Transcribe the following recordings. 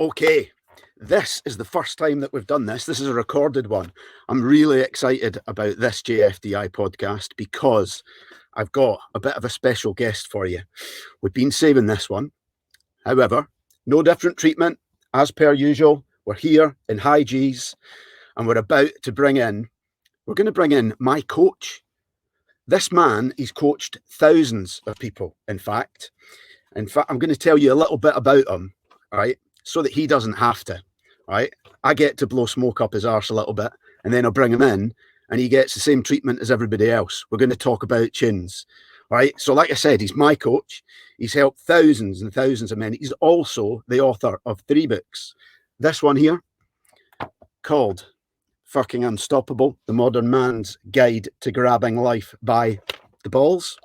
Okay, this is the first time that we've done this. This is a recorded one. I'm really excited about this JFDI podcast because I've got a bit of a special guest for you. We've been saving this one. However, no different treatment. As per usual, we're here in high G's and we're going to bring in my coach. This man, he's coached thousands of people, in fact. I'm going to tell you a little bit about him, right? So that he doesn't have to, right? I get to blow smoke up his arse a little bit and then I'll bring him in and he gets the same treatment as everybody else. We're going to talk about tunes, right? So like I said, he's my coach. He's helped thousands and thousands of men. He's also the author of 3 books. This one here called Fucking Unstoppable, The Modern Man's Guide to Grabbing Life by the Balls,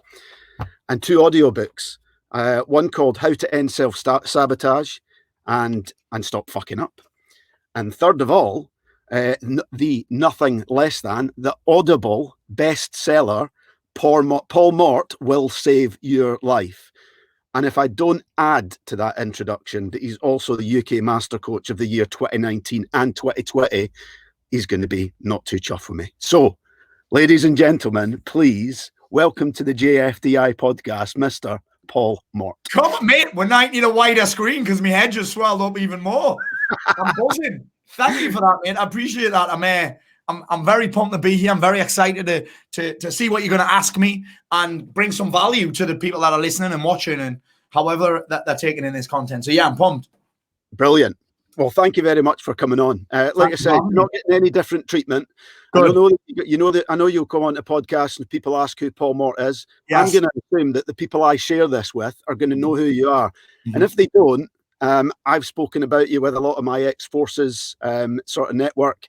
and 2 audiobooks. One called How to End Self-Sabotage and Stop Fucking Up. And third of all, the nothing less than the Audible bestseller, Paul Mort Will Save Your Life. And if I don't add to that introduction that he's also the UK Master Coach of the Year 2019 and 2020, he's going to be not too chuffed with me. So, ladies and gentlemen, please welcome to the JFDI podcast, Mr. Paul Morts. Come on, mate. We're now need a wider screen because my head just swelled up even more. I'm buzzing. Thank you for that, mate. I appreciate that. I'm very pumped to be here. I'm very excited to see what you're going to ask me and bring some value to the people that are listening and watching and however that they're taking in this content. So yeah, I'm pumped. Brilliant. Well, thank you very much for coming on. Like I said, you're not getting any different treatment. I know you'll come on a podcast and people ask who Paul Mort is. Yes. I'm going to assume that the people I share this with are going to know who you are. Mm-hmm. And if they don't, I've spoken about you with a lot of my ex-forces sort of network.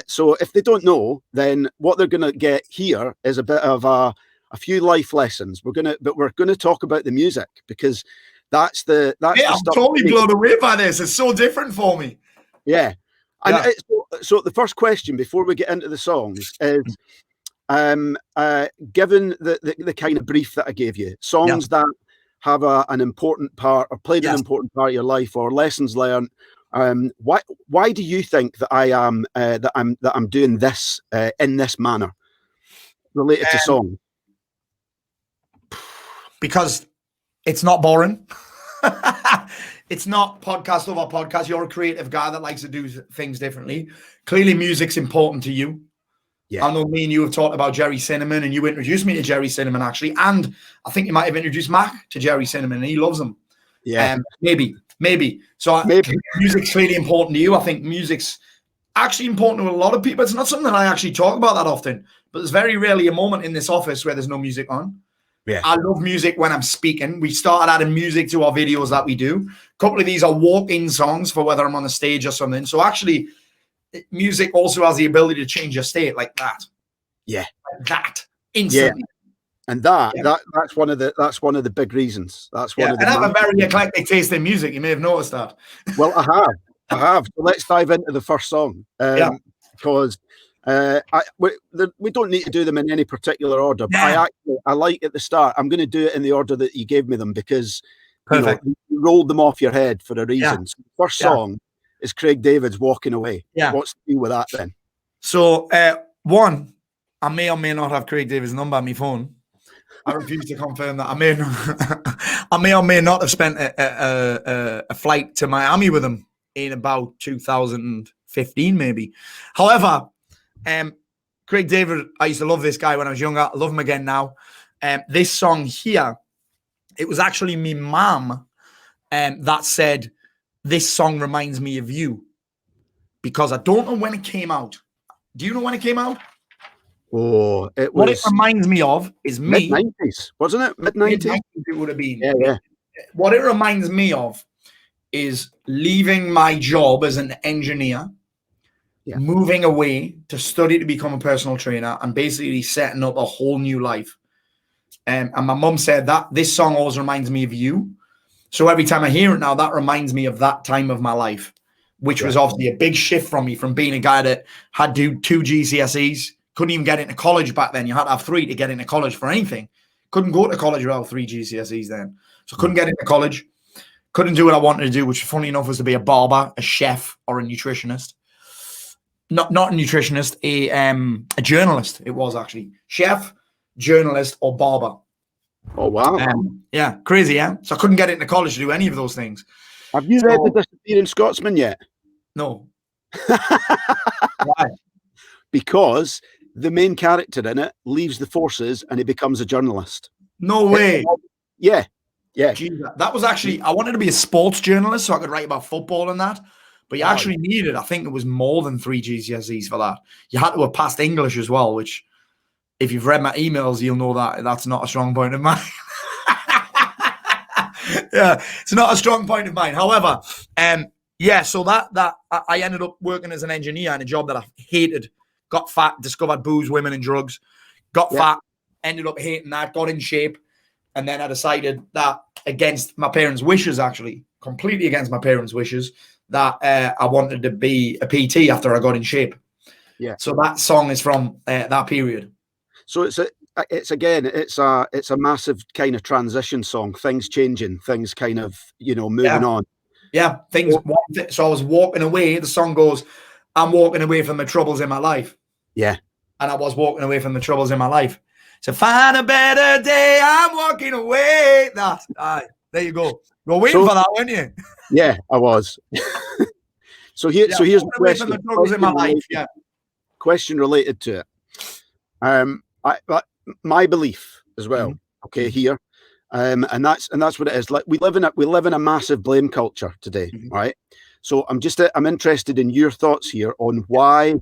So if they don't know, then what they're going to get here is a bit of a few life lessons. We're going to talk about the music because that's the I'm totally blown away by this. It's so different for me. Yeah. And so the first question before we get into the songs is, given the kind of brief that I gave you, songs that have an important part or played an important part of your life or lessons learned, why do you think that I'm doing this in this manner related to song? Because it's not boring. It's not podcast over podcast. You're a creative guy that likes to do things differently. Clearly, music's important to you. Yeah. I know me and you have talked about Jerry Cinnamon, and you introduced me to Jerry Cinnamon, actually. And I think you might have introduced Mac to Jerry Cinnamon, and he loves them. Yeah. Maybe. So music's clearly important to you. I think music's actually important to a lot of people. It's not something that I actually talk about that often, but there's very rarely a moment in this office where there's no music on. Yeah. I love music when I'm speaking. We started adding music to our videos that we do. A couple of these are walk-in songs for whether I'm on a stage or something. So actually, music also has the ability to change your state like that. Yeah. Like that. Instantly. Yeah. And that's one of the big reasons. That's one of the. And I have a very eclectic taste in music. You may have noticed that. Well, I have. So let's dive into the first song. Because we don't need to do them in any particular order, but I like at the start. I'm going to do it in the order that you gave me them because you rolled them off your head for a reason. Yeah. So the first song is Craig David's "Walking Away." Yeah. What's the deal with that then? So one, I may or may not have Craig David's number on my phone. I refuse to confirm that. I may or may not have spent a flight to Miami with him in about 2015, maybe. However, Craig David, I used to love this guy when I was younger. I love him again now. This song here, it was actually me mum that said, this song reminds me of you. Because I don't know when it came out. Do you know when it came out? Oh, what it reminds me of is me. Mid-90s, wasn't it? Mid-90s? It would have been. Yeah. What it reminds me of is leaving my job as an engineer, moving away to study to become a personal trainer, and basically setting up a whole new life. And my mum said that this song always reminds me of you. So every time I hear it now, that reminds me of that time of my life, which was obviously a big shift from me from being a guy that had to do 2 GCSEs. Couldn't even get into college back then. You had to have 3 to get into college for anything. Couldn't go to college without 3 GCSEs then. So couldn't get into college. Couldn't do what I wanted to do, which funny enough was to be a barber, a chef, or a nutritionist. Not a nutritionist, a journalist. It was actually chef, journalist, or barber. Oh wow! Yeah, crazy, yeah. So I couldn't get into college to do any of those things. Have you read The Disappearing Scotsman yet? No. Why? Because the main character in it leaves the forces and he becomes a journalist. No way. Yeah. Jeez, that was actually, I wanted to be a sports journalist so I could write about football and that. But you actually needed, I think it was more than 3 GCSEs for that. You had to have passed English as well, which if you've read my emails, you'll know that that's not a strong point of mine. Yeah, it's not a strong point of mine. However, so that I ended up working as an engineer in a job that I hated. Got fat, discovered booze, women, and drugs. Got fat, ended up hating that, got in shape. And then I decided that against my parents' wishes, actually, completely against my parents' wishes, that I wanted to be a PT after I got in shape. Yeah. So that song is from that period. So it's a massive kind of transition song. Things changing, things kind of moving on. Yeah, things. So I was walking away. The song goes, "I'm walking away from the troubles in my life." Yeah, and I was walking away from the troubles in my life. To find a better day, I'm walking away. There you go. You're waiting for that, weren't you? Yeah, I was. So here's the question. The troubles in my life. Yeah. Question related to it. My belief as well. Mm-hmm. Okay, here, and that's what it is. Like we live in a massive blame culture today, right? So I'm interested in your thoughts here on why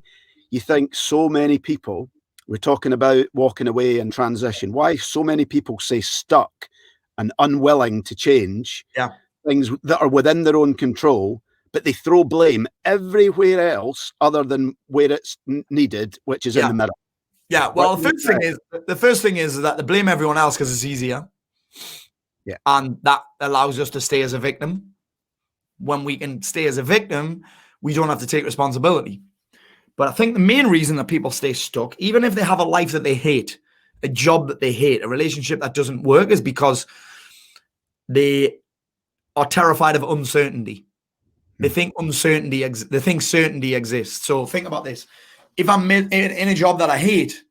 you think so many people. We're talking about walking away and transition. Why so many people say stuck and unwilling to change things that are within their own control, but they throw blame everywhere else other than where it's needed, which is in the middle. Yeah. Well, the first thing is that they blame everyone else because it's easier. Yeah. And that allows us to stay as a victim. When we can stay as a victim, we don't have to take responsibility. But I think the main reason that people stay stuck, even if they have a life that they hate, a job that they hate, a relationship that doesn't work, is because they are terrified of uncertainty. They think certainty exists. So think about this. If I'm in a job that I hate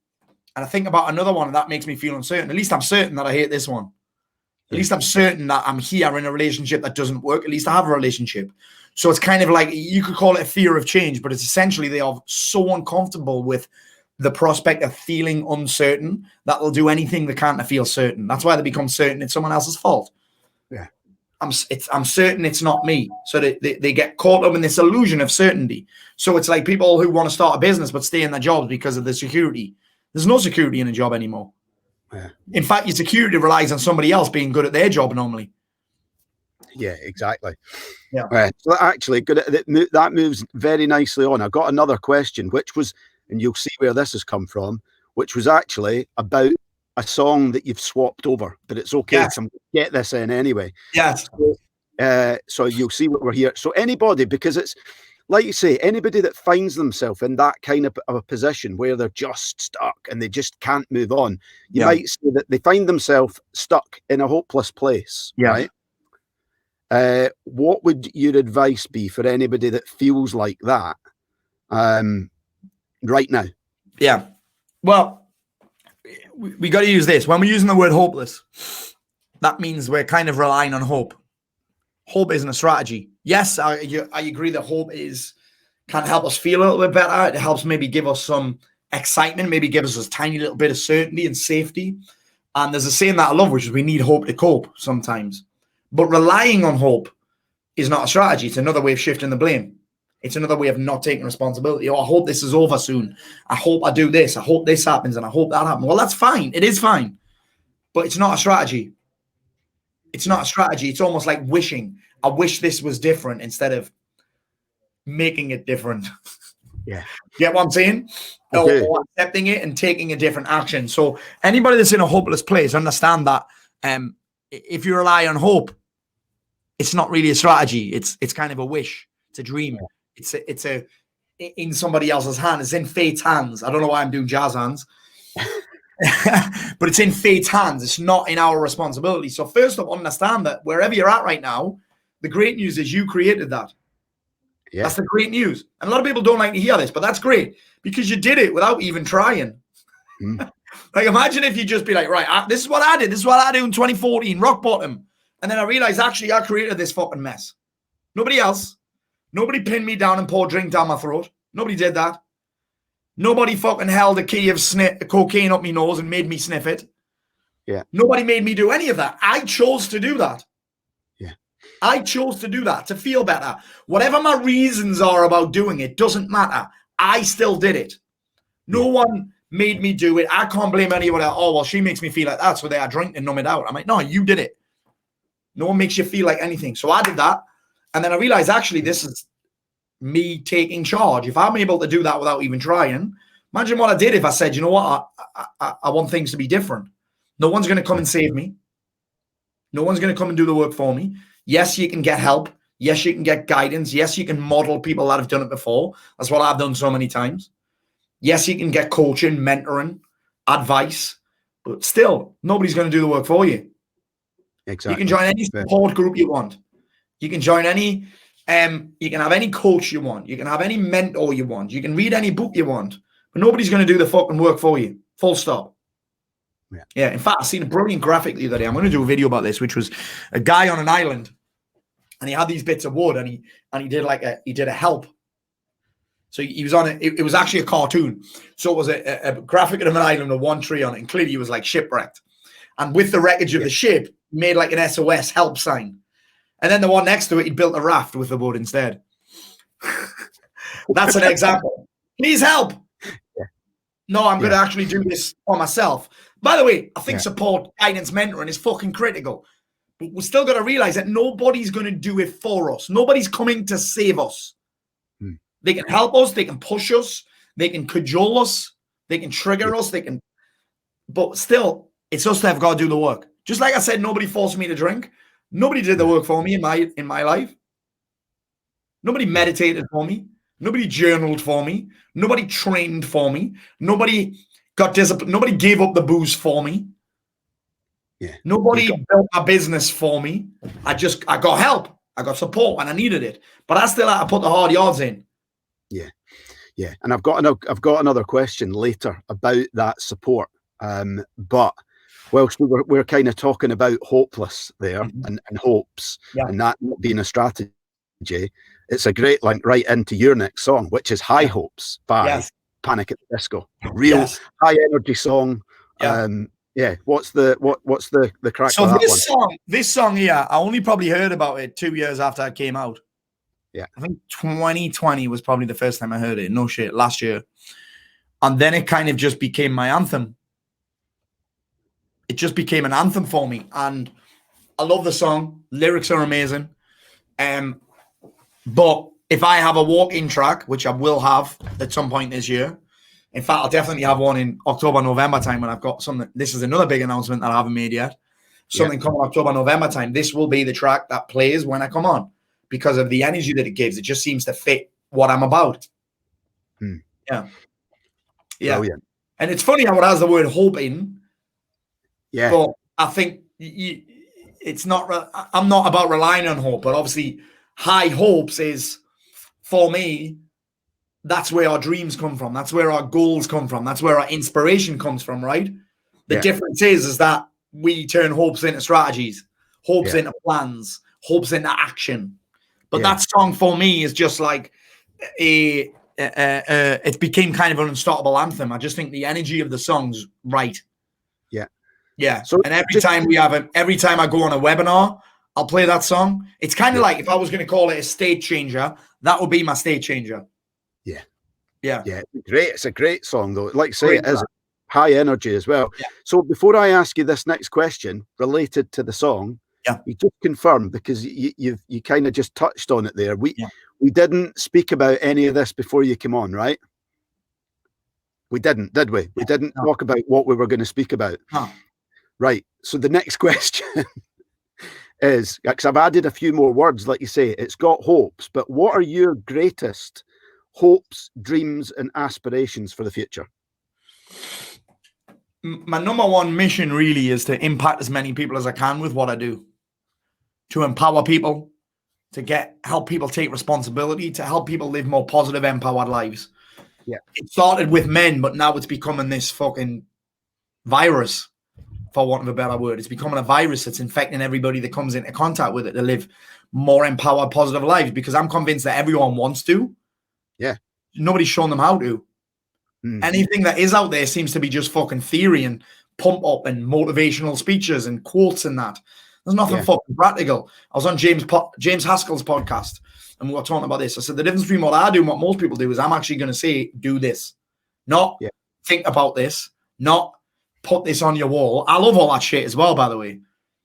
and I think about another one and that makes me feel uncertain, at least I'm certain that I hate this one. At least I'm certain that I'm here in a relationship that doesn't work. At least I have a relationship. So it's kind of like, you could call it a fear of change, but it's essentially they are so uncomfortable with the prospect of feeling uncertain that they'll do anything they can to feel certain. That's why they become certain it's someone else's fault. Yeah. I'm certain it's not me. So they get caught up in this illusion of certainty. So it's like people who want to start a business but stay in their jobs because of the security. There's no security in a job anymore. Yeah. In fact, your security relies on somebody else being good at their job normally. Yeah, exactly. Yeah. So actually, that moves very nicely on. I got another question, which was, and you'll see where this has come from, which was actually about a song that you've swapped over, but it's okay. Yes. I'm going to get this in anyway. Yes. So you'll see what we're here. So anybody, because it's like you say, anybody that finds themselves in that kind of a position where they're just stuck and they just can't move on, you might say that they find themselves stuck in a hopeless place. Yeah. Right? What would your advice be for anybody that feels like that right now? Yeah. Well, we got to use this. When we're using the word hopeless, that means we're kind of relying on hope. Hope isn't a strategy. Yes, I agree that hope can help us feel a little bit better. It helps maybe give us some excitement, maybe give us a tiny little bit of certainty and safety. And there's a saying that I love, which is we need hope to cope sometimes. But relying on hope is not a strategy. It's another way of shifting the blame. It's another way of not taking responsibility. Oh, I hope this is over soon. I hope I do this. I hope this happens and I hope that happens. Well, that's fine. It is fine. But it's not a strategy. It's not a strategy. It's almost like wishing. I wish this was different instead of making it different. Yeah. Get what I'm saying? Okay. Or accepting it and taking a different action. So anybody that's in a hopeless place, understand that if you rely on hope, it's not really a strategy. It's kind of a wish. It's a dream. It's in somebody else's hand. It's in fate's hands. I don't know why I'm doing jazz hands. But it's in fate's hands. It's not in our responsibility. So first of all, understand that wherever you're at right now, the great news is you created that. Yeah. That's the great news. And a lot of people don't like to hear this, but that's great because you did it without even trying. Like, imagine if you just be like, right, this is what I did. This is what I do in 2014, rock bottom. And then I realized, actually, I created this fucking mess. Nobody else. Nobody pinned me down and poured drink down my throat. Nobody did that. Nobody fucking held a key of cocaine up my nose and made me sniff it. Yeah. Nobody made me do any of that. I chose to do that. Yeah. I chose to do that, to feel better. Whatever my reasons are about doing it doesn't matter. I still did it. No one made me do it. I can't blame anyone else. Oh, well, she makes me feel like that, so they are drinking and numb it out. I'm like, no, you did it. No one makes you feel like anything. So I did that. And then I realized, actually, this is me taking charge. If I'm able to do that without even trying, imagine what I did if I said, you know what, I want things to be different. No one's going to come and save me. No one's going to come and do the work for me. Yes, you can get help. Yes, you can get guidance. Yes, you can model people that have done it before. That's what I've done so many times. Yes, you can get coaching, mentoring, advice, but still, nobody's going to do the work for you. Exactly. You can join any support group you want. You can join any, you can have any coach you want. You can have any mentor you want. You can read any book you want, but nobody's going to do the fucking work for you. Full stop. Yeah. In fact, I seen a brilliant graphic the other day. I'm going to do a video about this, which was a guy on an island, and he had these bits of wood, and he did a help. So he was on it. It was actually a cartoon. So it was a graphic of an island with one tree on it, and clearly he was like shipwrecked. And with the wreckage of the ship, he made like an SOS help sign. And then the one next to it, he built a raft with the wood instead. That's an example. Please help. Yeah. No, I'm going to actually do this for myself. By the way, I think support, guidance, mentoring is fucking critical. But we're still got to realize that nobody's going to do it for us. Nobody's coming to save us. They can help us. They can push us. They can cajole us. They can trigger us. But still, it's us that have got to do the work. Just like I said, nobody forced me to drink. Nobody did the work for me in my life. Nobody meditated for me. Nobody journaled for me. Nobody trained for me. Nobody got disciplined. Nobody gave up the booze for me. Yeah. Nobody built a business for me. I got help. I got support, and I needed it. But I still had to put the hard yards in. Yeah. Yeah. And I've got another question later about that support. But whilst we're kind of talking about hopeless there and hopes and that not being a strategy, it's a great link right into your next song, which is High Hopes by Panic at the Disco. Real high energy song. What's the crack? So this song here, I only probably heard about it 2 years after it came out. Yeah. I think 2020 was probably the first time I heard it. No shit, last year. And then it kind of just became my anthem. It just became an anthem for me. And I love the song. Lyrics are amazing. But if I have a walk-in track, which I will have at some point this year, in fact, I'll definitely have one in October, November time when I've got something. This is another big announcement that I haven't made yet. Something coming October, November time. This will be the track that plays when I come on because of the energy that it gives. It just seems to fit what I'm about. Yeah. Brilliant. And it's funny how it has the word hope in. Yeah. But I think it's not, I'm not about relying on hope, but obviously high hopes is, for me, that's where our dreams come from. That's where our goals come from. That's where our inspiration comes from, right? The difference is that we turn hopes into strategies, hopes into plans, hopes into action. But that song for me is just like it became kind of an unstoppable anthem. I just think the energy of the song's right. Yeah. So, and every time I go on a webinar, I'll play that song. It's kind of like if I was going to call it a state changer, that would be my state changer. Yeah. Great. It's a great song, though. Like I say, it is high energy as well. Yeah. So before I ask you this next question related to the song, you just confirm, because you kind of just touched on it there. We didn't speak about any of this before you came on, right? We didn't, did we? We didn't talk about what we were going to speak about. Right. So the next question is, because I've added a few more words, like you say, it's got hopes, but what are your greatest hopes, dreams, and aspirations for the future? My number one mission really is to impact as many people as I can with what I do, to empower people, to help people take responsibility, to help people live more positive, empowered lives. Yeah. It started with men, but now it's becoming this fucking virus, for want of a better word. It's becoming a virus that's infecting everybody that comes into contact with it to live more empowered, positive lives, because I'm convinced that everyone wants to. Yeah. Nobody's shown them how to. Anything that is out there seems to be just fucking theory and pump up and motivational speeches and quotes and that. There's nothing fucking practical. I was on James Haskell's podcast and we were talking about this. I said, the difference between what I do and what most people do is I'm actually going to say, do this. Not think about this. Not put this on your wall. I love all that shit as well, by the way.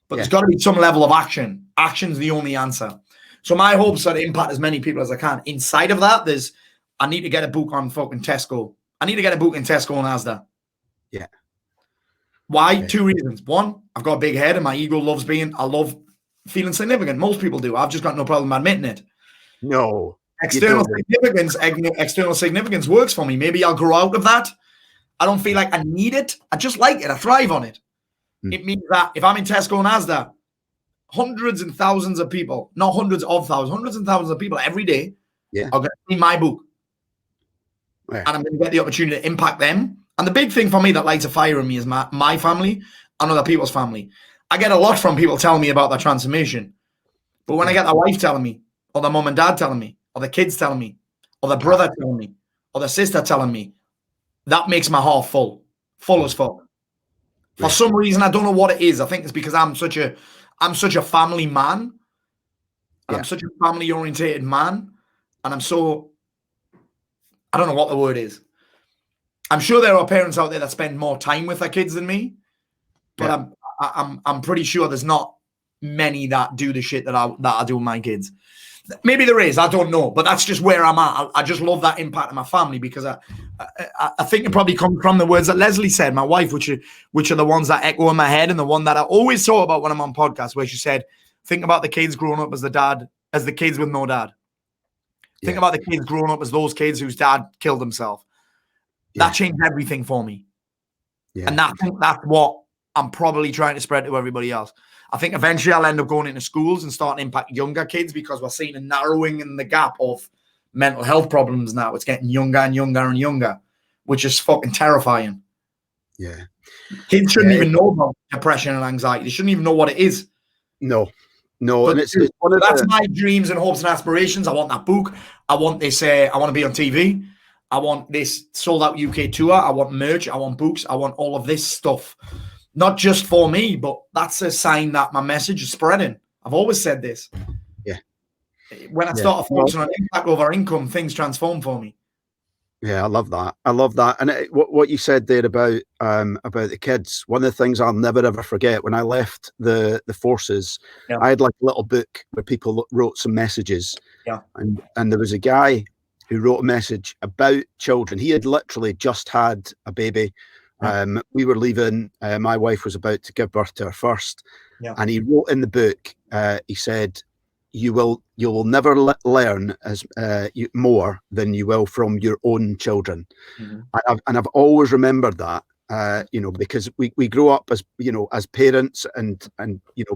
But there's got to be some level of action. Action's the only answer. So my hopes are to impact as many people as I can. Inside of that, I need to get a book on fucking Tesco. I need to get a book in Tesco and Asda. Yeah. Why? Yeah. 2 reasons. One, I've got a big head and my ego I love feeling significant. Most people do. I've just got no problem admitting it. No. External significance works for me. Maybe I'll grow out of that. I don't feel like I need it. I just like it. I thrive on it. It means that if I'm in Tesco and Asda, hundreds and thousands of people, not hundreds of thousands, hundreds and thousands of people every day are going to see my book. Yeah. And I'm going to get the opportunity to impact them. And the big thing for me that lights a fire in me is my family and other people's family. I get a lot from people telling me about their transformation. But when I get their wife telling me, or their mom and dad telling me, or the kids telling me, or their brother telling me, or their sister telling me, that makes my heart full as fuck. For some reason, I don't know what it is. I think it's because I'm such a family man. And I'm such a family orientated man. And I don't know what the word is. I'm sure there are parents out there that spend more time with their kids than me, but I'm pretty sure there's not many that do the shit that I do with my kids. Maybe there is, I don't know, but that's just where I'm at. I just love that impact on my family because I think it probably comes from the words that Leslie said, my wife, which are the ones that echo in my head, and the one that I always talk about when I'm on podcasts, where she said, think about the kids growing up as the kids with no dad. Think about the kids growing up as those kids whose dad killed himself. That changed everything for me. Yeah. And that's what I'm probably trying to spread to everybody else. I think eventually I'll end up going into schools and starting to impact younger kids because we're seeing a narrowing in the gap of mental health problems now. It's getting younger and younger and younger, which is fucking terrifying. Yeah. Kids shouldn't even know about depression and anxiety. They shouldn't even know what it is. No. But and it's one of that's my dreams and hopes and aspirations. I want that book. I want this. I want to be on TV. I want this sold out UK tour. I want merch. I want books. I want all of this stuff. Not just for me, but that's a sign that my message is spreading. I've always said this. Yeah. When I start focusing on impact over income, things transform for me. Yeah, I love that. And what you said there about the kids, one of the things I'll never ever forget, when I left the forces, I had like a little book where people wrote some messages. Yeah. And there was a guy who wrote a message about children. He had literally just had a baby. We were leaving. My wife was about to give birth to her first. Yeah. And he wrote in the book, he said, you will never learn more than you will from your own children. Mm-hmm. And I've always remembered that, because we grow up as parents and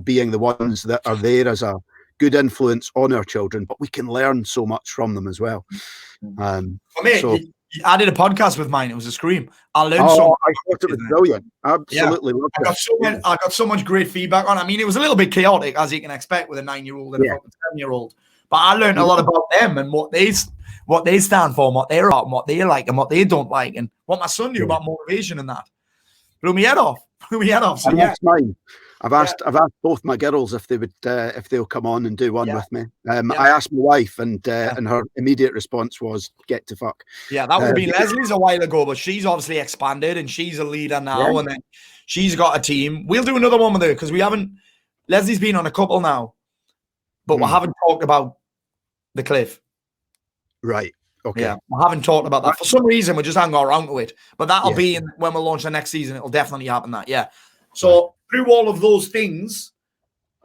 being the ones that are there as a good influence on our children, but we can learn so much from them as well. I did a podcast with mine. It was a scream. I learned so much. I thought it was brilliant. Absolutely loved it. I got so much great feedback on it. I mean, it was a little bit chaotic, as you can expect with a 9-year-old and a 7-year-old. But I learned a lot about them and what they stand for, and what they're about, and what they like, and what they don't like, and what my son knew about motivation and that. Blew me head off. So that's mine. I've asked both my girls if they'll come on and do one with me. I asked my wife, and her immediate response was, "Get to fuck." Yeah, that would have been Leslie's a while ago, but she's obviously expanded and she's a leader now, and then she's got a team. We'll do another one with her because we haven't. Leslie's been on a couple now, but we haven't talked about the cliff. Right. Okay. Yeah, I haven't talked about that. For some reason, we just haven't got around to it. But that'll be when we launch the next season. It'll definitely happen that. Yeah. So through all of those things,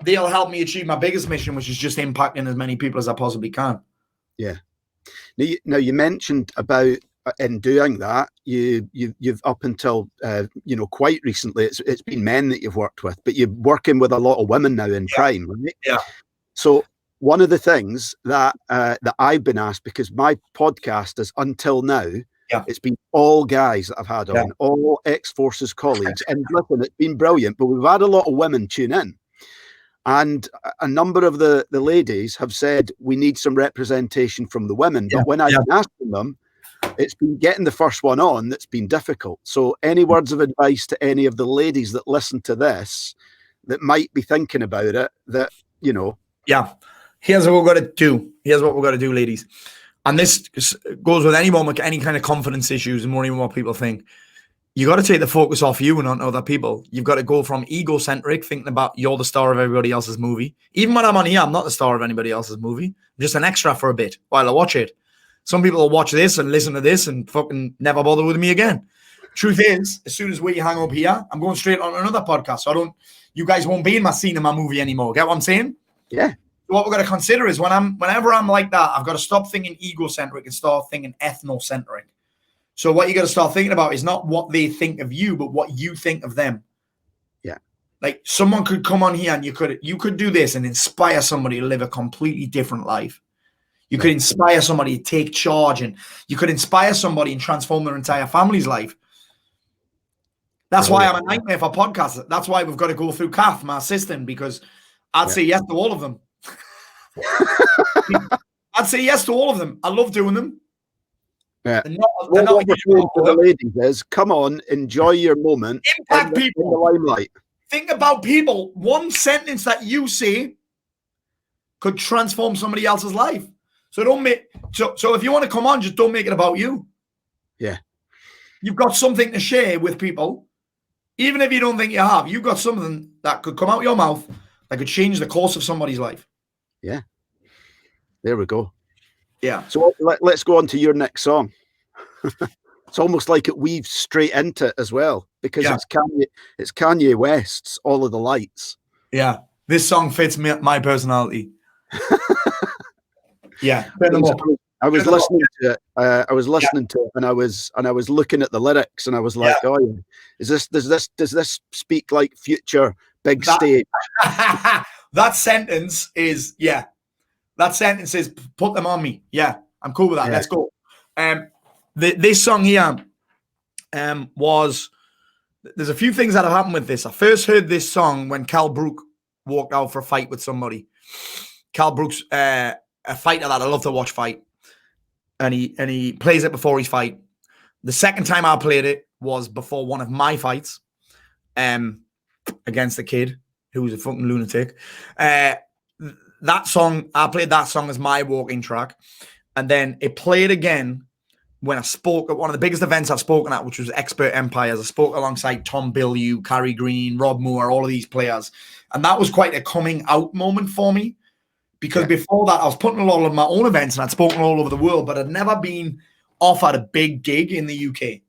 they'll help me achieve my biggest mission, which is just impacting as many people as I possibly can. Yeah. Now you mentioned about in doing that, you've up until quite recently, it's been men that you've worked with, but you're working with a lot of women now in Prime, right? Yeah. So one of the things that that I've been asked, because my podcast is until now, it's been all guys that I've had on, all ex-forces colleagues, and listen, it's been brilliant. But we've had a lot of women tune in, and a number of the ladies have said we need some representation from the women. But when I've been asking them, it's been getting the first one on that's been difficult. So any words of advice to any of the ladies that listen to this that might be thinking about it, that, you know? Yeah. Here's what we've got to do. Here's what we've got to do, ladies. And this goes with anyone with any kind of confidence issues and worrying what people think. You got to take the focus off you and on other people. You've got to go from egocentric, thinking about you're the star of everybody else's movie. Even when I'm on here, I'm not the star of anybody else's movie. I'm just an extra for a bit while I watch it. Some people will watch this and listen to this and fucking never bother with me again. Truth is, as soon as we hang up here, I'm going straight on another podcast. So you guys won't be in my scene in my movie anymore. Get what I'm saying? Yeah. What we're going to consider is whenever I'm like that, I've got to stop thinking egocentric and start thinking ethnocentric. So what you got to start thinking about is not what they think of you, but what you think of them. Yeah. Like someone could come on here and you could do this and inspire somebody to live a completely different life. You could inspire somebody to take charge, and you could inspire somebody and transform their entire family's life. That's why I'm a nightmare for podcasts. That's why we've got to go through Kath, my assistant, because I'd say yes to all of them. I'd say yes to all of them. I love doing them. Yeah. What we're saying to the ladies is, come on, enjoy your moment. Impact people. In the limelight. Think about people. One sentence that you say could transform somebody else's life. So so if you want to come on, just don't make it about you. Yeah. You've got something to share with people. Even if you don't think you have, you've got something that could come out your mouth that could change the course of somebody's life. Yeah. There we go. Yeah. So let's go on to your next song. It's almost like it weaves straight into it as well, because it's Kanye West's All of the Lights. Yeah. This song fits my personality. Yeah. I was listening to it. I was listening to it, and I was looking at the lyrics, and I was like, "Oh, does this speak like future big stage?" That sentence is put them on me. Yeah, I'm cool with that. Let's go. This song here was. There's a few things that have happened with this. I first heard this song when Cal Brook walked out for a fight with somebody. Cal Brook's a fighter that I love to watch fight. And he plays it before his fight. The second time I played it was before one of my fights against a kid who was a fucking lunatic. That song, I played that song as my walking track. And then it played again when I spoke at one of the biggest events I've spoken at, which was Expert Empires. I spoke alongside Tom Bilyeu, Carrie Green, Rob Moore, all of these players. And that was quite a coming out moment for me. Because before that, I was putting a lot of my own events and I'd spoken all over the world, but I'd never been offered a big gig in the UK.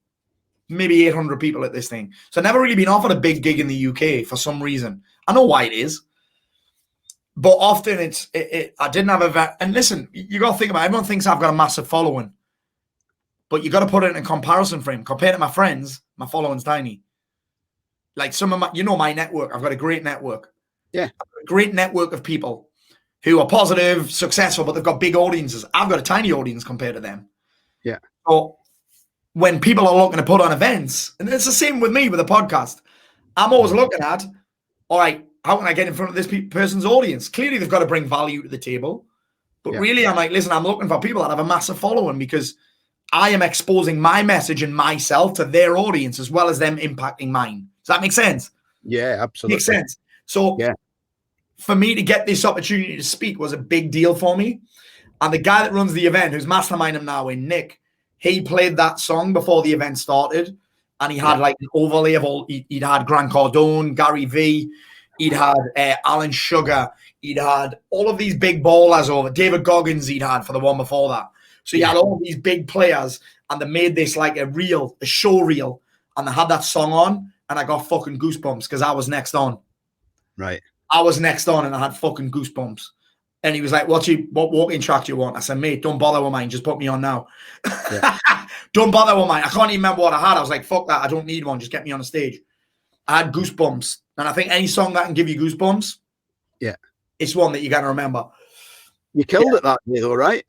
Maybe 800 people at this thing. So I've never really been offered a big gig in the UK for some reason. I know why it is. But often I didn't have a... And listen, you got to think about it. Everyone thinks I've got a massive following. But you got to put it in a comparison frame. Compared to my friends, my following's tiny. Like some of my... You know my network. I've got a great network. Yeah. I've got a great network of people who are positive, successful, but they've got big audiences. I've got a tiny audience compared to them. Yeah. So when people are looking to put on events, and it's the same with me with a podcast, I'm always looking at, all right, how can I get in front of this person's audience? Clearly, they've got to bring value to the table. But really, I'm like, listen, I'm looking for people that have a massive following because I am exposing my message and myself to their audience as well as them impacting mine. Does that make sense? Yeah, absolutely. Makes sense. So for me to get this opportunity to speak was a big deal for me. And the guy that runs the event, who's masterminding Now in Nick, he played that song before the event started. And he had like an overlay of all, he'd had Grant Cardone, Gary V, he'd had Alan Sugar, he'd had all of these big ballers over, David Goggins he'd had for the one before that. So he had all these big players and they made this like a show reel. And they had that song on and I got fucking goosebumps because I was next on. Right. I was next on and I had fucking goosebumps. And he was like, what walking track do you want? I said, mate, don't bother with mine. Just put me on now. Yeah. Don't bother with mine. I can't even remember what I had. I was like, fuck that. I don't need one. Just get me on the stage. I had goosebumps. And I think any song that can give you goosebumps, it's one that you got to remember. You killed it that day, though, right?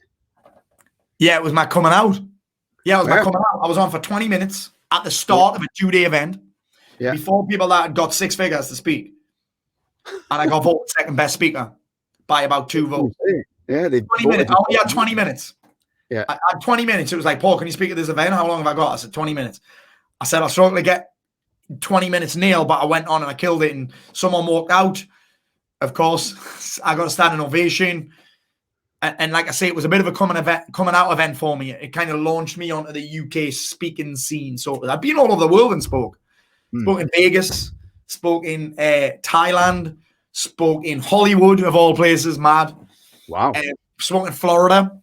Yeah, it was my coming out. Yeah, it was my coming out. I was on for 20 minutes at the start of a 2-day event before people that had got 6 figures to speak. And I got voted second best speaker by about 2 votes. Yeah, they 20 minutes. I only had 20 minutes. Yeah. I had 20 minutes. It was like, Paul, can you speak at this event? How long have I got? I said, 20 minutes. I said, I struggled to get 20 minutes nailed, but I went on and I killed it. And someone walked out. Of course, I got a standing ovation. And like I say, it was a bit of a coming out event for me. It kind of launched me onto the UK speaking scene. So I've been all over the world and spoke. Spoke in Vegas, spoke in Thailand, spoke in Hollywood, of all places, mad. Wow. Spoke in Florida.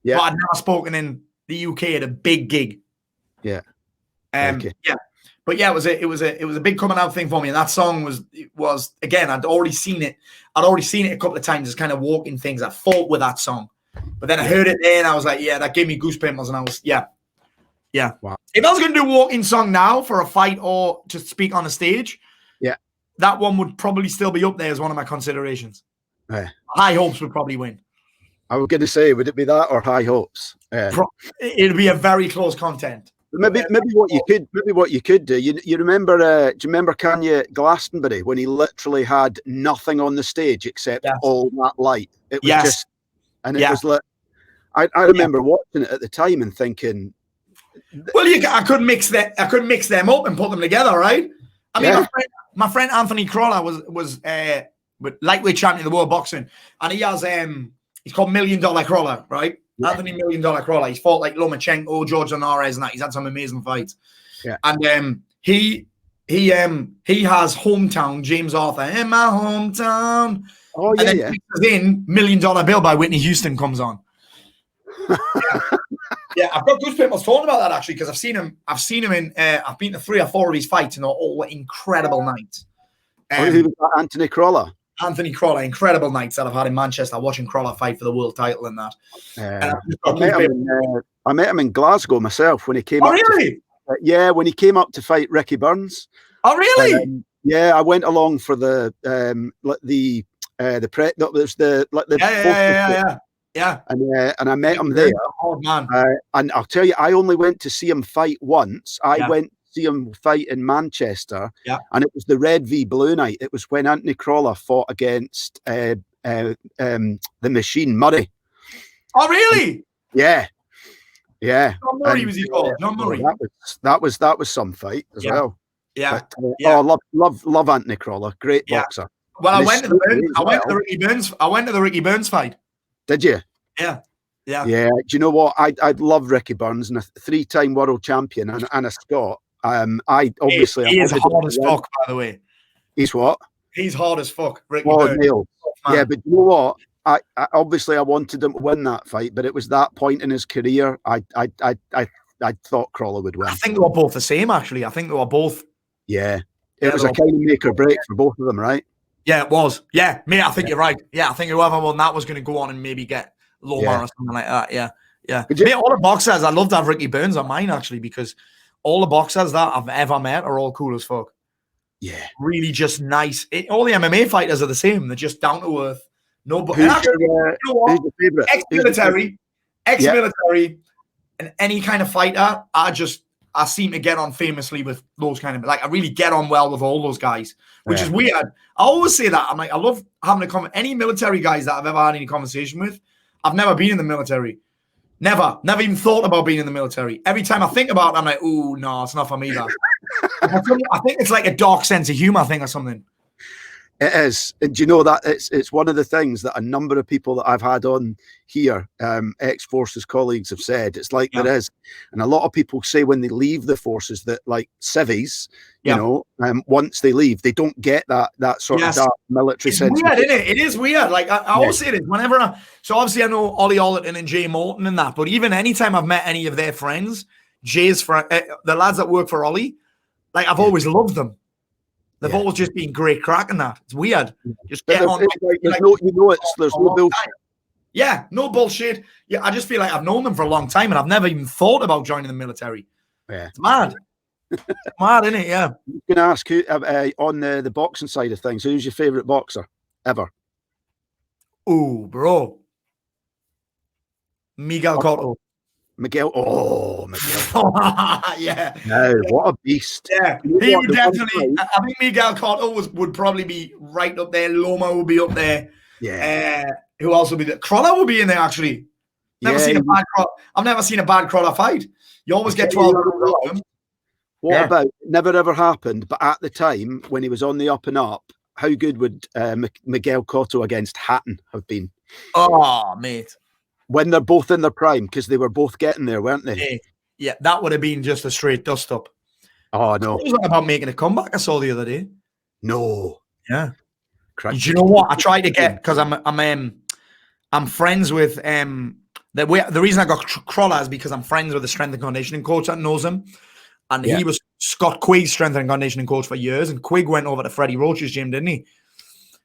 Yeah. But I'd never spoken in the UK at a big gig. Yeah. Yeah. But yeah, it was a big coming out thing for me. And that song was again, I'd already seen it. I'd already seen it a couple of times as kind of walking things. I fought with that song. But then I heard it there and I was like, yeah, that gave me goosebumps. And I was, yeah. Wow. If I was going to do a walking song now for a fight or to speak on a stage, that one would probably still be up there as one of my considerations. High Hopes would probably win. I was going to say, would it be that or High Hopes? It'd be a very close content. Maybe what you could do. You remember? Do you remember Kanye Glastonbury when he literally had nothing on the stage except all that light? It was just, and it was like, I remember watching it at the time and thinking, well, I could mix them up and put them together, right? I mean, my friend Anthony Crolla was lightweight champion of the world boxing, and he has he's called $1 Million Crolla, right? Yeah. Anthony $1 Million Crolla. He's fought like Lomachenko, George Linares, and that. He's had some amazing fights. Yeah, and he has Hometown, James Arthur, in my hometown. Oh yeah, and then $1 Million Bill by Whitney Houston comes on. Yeah, I've got goosebumps talking about that actually because I've seen him in. I've been to 3 or 4 of his fights and they're all incredible nights. Who was that? Anthony Crolla. Anthony Crolla, incredible nights that I've had in Manchester watching Crolla fight for the world title and that. I met him in Glasgow myself when he came up. Oh, really? When he came up to fight Ricky Burns. Oh, really? I went along for the Yeah. And I met him there. Oh, man. And I'll tell you, I only went to see him fight once. I went to see him fight in Manchester. Yeah. And it was the Red v Blue night. It was when Anthony Crolla fought against the Machine Murray. Oh, really? Yeah. Yeah. John Murray was he called? John Murray. That was some fight as well. Yeah. But, Oh, love Anthony Crolla. Great boxer. Well, I went to the Ricky Burns fight. Did you? Yeah. Yeah. Do you know what? I love Ricky Burns, and a 3-time world champion and a Scot. He is hard as fuck, by the way. He's what? He's hard as fuck, Ricky Burns. Neil. Yeah, but you know what? I wanted him to win that fight, but it was that point in his career. I thought Crolla would win. I think they were both the same, actually. I think they were both. Yeah. It was a kind of make or break for both of them, right? Yeah, it was. Yeah, mate, I think you're right. Yeah, I think whoever won that was going to go on and maybe get Lomar or something like that. Yeah. Mate, all the boxers, I love to have Ricky Burns on mine, actually, because all the boxers that I've ever met are all cool as fuck. Yeah. Really just nice. All the MMA fighters are the same. They're just down to earth. Who's your favorite? Ex-military, and any kind of fighter, I seem to get on famously with those kind of, like, I really get on well with all those guys, which is weird. I always say that. I'm like, I love having any military guys that I've ever had any conversation with. I've never been in the military. Never even thought about being in the military. Every time I think about it, I'm like, oh, no, it's not for me, that. I think it's like a dark sense of humor thing or something. It is. And do you know that it's one of the things that a number of people that I've had on here, ex-forces colleagues, have said. It's like there is. And a lot of people say when they leave the forces that, like civvies, you know, once they leave, they don't get that sort of dark military sense. It's weird, isn't it? It is weird. Like, I always say this whenever so obviously I know Ollie Ollerton and Jay Morton and that, but even anytime I've met any of their friends, Jay's friend, the lads that work for Ollie, like, I've always loved them. They've always just been great crack and that. It's weird. Just get on. There's no bullshit. Yeah, no bullshit. Yeah, I just feel like I've known them for a long time and I've never even thought about joining the military. Yeah. It's mad. It's mad, isn't it? Yeah. I'm going to ask who, on the boxing side of things, who's your favourite boxer ever? Oh, bro. Miguel Cotto. Miguel. Oh, Miguel. Yeah. No, what a beast. Yeah. He would definitely. I think Miguel Cotto would probably be right up there. Loma would be up there. Yeah. Who else would be there? Crolla would be in there actually. I've never seen a bad Crolla fight. You always get 12 rounds out of him. What about never ever happened? But at the time when he was on the up and up, how good would Miguel Cotto against Hatton have been? Oh, mate. When they're both in their prime, because they were both getting there, weren't they? Yeah, that would have been just a straight dust up. Oh no, it was not about making a comeback. I saw the other day. No, yeah. Do you know what I tried to get? Because I'm friends with the reason I got Crolla is because I'm friends with the strength and conditioning coach that knows him, and he was Scott Quigg's strength and conditioning coach for years, and Quigg went over to Freddie Roach's gym, didn't he?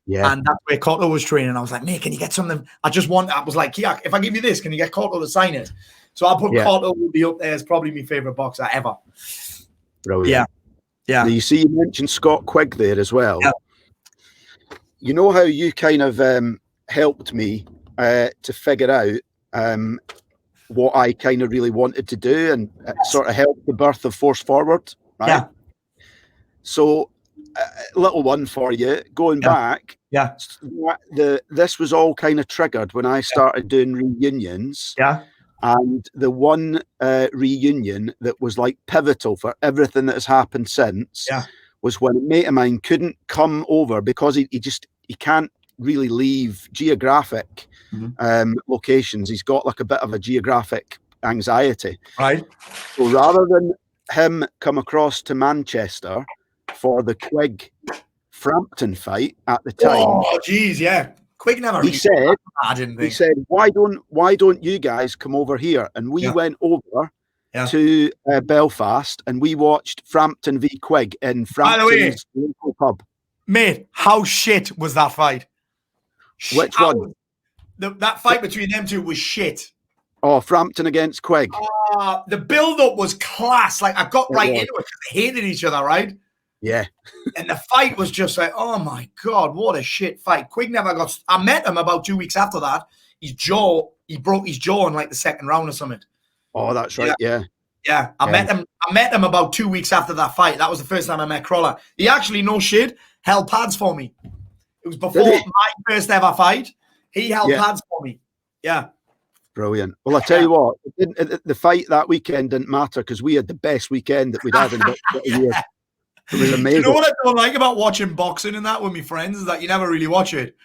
Yeah, and that's where Cotto was training. I was like, mate, can you get something? I was like, yeah, if I give you this, can you get Cotto to sign it? So I put Cotto will be up there as probably my favorite boxer ever. Brilliant. Yeah. Now, you see, you mentioned Scott Quigg there as well. Yeah. You know how you kind of helped me to figure out what I kind of really wanted to do and sort of help the birth of Force Forward, right? Yeah. So, little one for you, going back. Yeah. This was all kind of triggered when I started doing reunions. Yeah. And the one reunion that was like pivotal for everything that has happened since was when a mate of mine couldn't come over because he can't really leave geographic locations. He's got like a bit of a geographic anxiety. Right. So rather than him come across to Manchester for the Quigg Frampton fight at the time. Oh, geez, yeah. Quigg never. He said, why don't you guys come over here? And we went over to Belfast and we watched Frampton v Quigg in Frampton's local pub. Mate, how shit was that fight? Which one? That fight between them two was shit. Oh, Frampton against Quigg. The build-up was class. Like, I got into it because they hated each other, right? Yeah. And the fight was just like, oh my God, what a shit fight. Quigg never got. I met him about 2 weeks after that. He broke his jaw in like the second round or something. Oh, that's right. Yeah. I met him about 2 weeks after that fight. That was the first time I met Crolla. He actually, no shit, held pads for me. It was before my first ever fight. He held pads for me. Yeah. Brilliant. Well, I tell you what, the fight that weekend didn't matter because we had the best weekend that we'd had in about 20 years. It was amazing. You know what I don't like about watching boxing and that with my friends is that you never really watch it.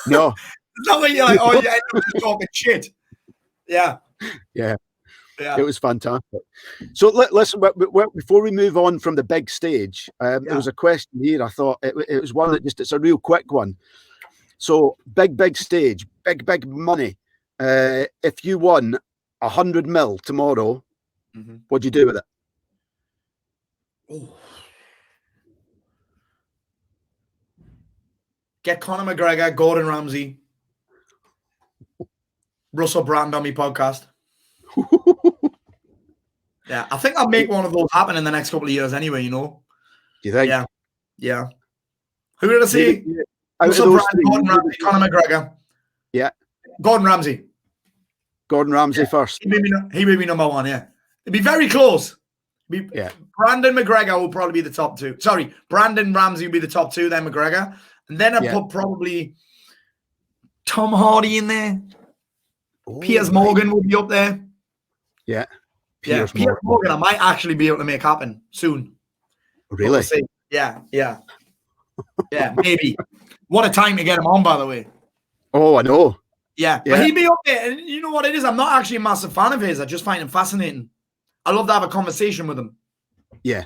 No. It's not like you're like, oh, you end up just talking shit. Yeah. Yeah. It was fantastic. So listen, before we move on from the big stage, there was a question here. I thought it was one that it's a real quick one. So big stage, big money. If you won 100 mil tomorrow, what'd you do with it? Oh. Get Conor McGregor, Gordon Ramsay, Russell Brand on my podcast. Yeah, I think I'll make one of those happen in the next couple of years anyway, you know. Do you think? Yeah. Who did I say? Russell Brand, Gordon Ramsay, Conor McGregor. Yeah. Gordon Ramsay. Gordon Ramsay first. He would be number one, yeah. It'd be very close. Brandon McGregor will probably be the top two. Sorry, Brandon Ramsay will be the top two, then McGregor. And then I'd put probably Tom Hardy in there. Oh, Piers Morgan will be up there. Yeah. Piers Morgan, I might actually be able to make happen soon. Really? We'll yeah, maybe. What a time to get him on, by the way. Oh, I know. Yeah, but he'd be up there. And you know what it is? I'm not actually a massive fan of his. I just find him fascinating. I love to have a conversation with him. Yeah.